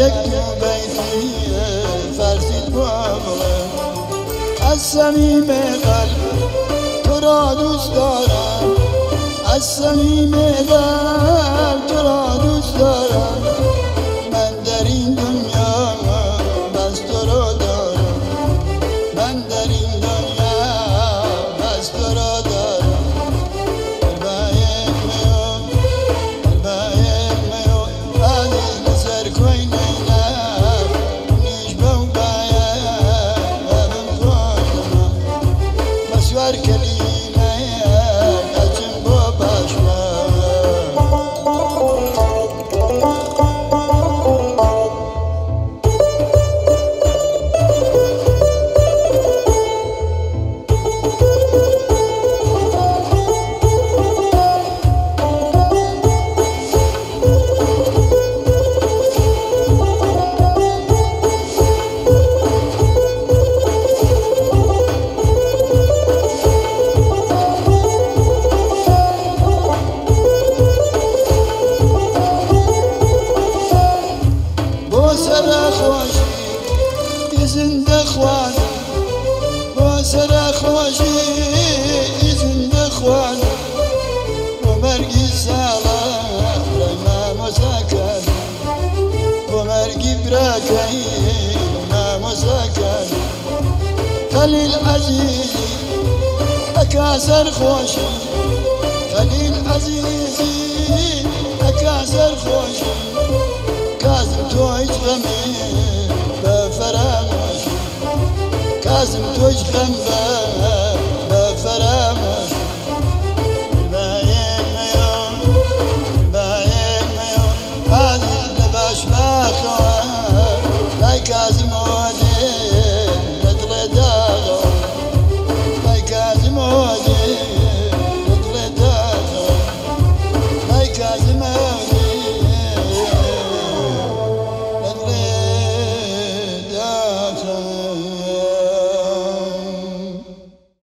يكتب بيتي فرسي بابغ الصميم قلب ترى دوست دارم الصميم قلب ترى دوست دارم من در این دنیا بس تو را دارم من در این دنیا بس تو را دارم البایم میو عزیز لسر کوی نیلم نیش بو بایم من خوشم مسوار کلیمه کچم بو باشم زنده خوان وسر خوشی زنده خوان ومرقي سلام ما مسكن ومرقي براكي ما مسكن خليل عزيزي أكاسر خوشي خليل عزيزي أكاسر خوشي كازم تويت غمي بفرامش كازم توج خنبه بفرامش الباين ميون هذه نباش باخوان لاي كازم ودي بدل داغو لاي كازم ودي بدل داغو لاي كازم ودي بدل داغو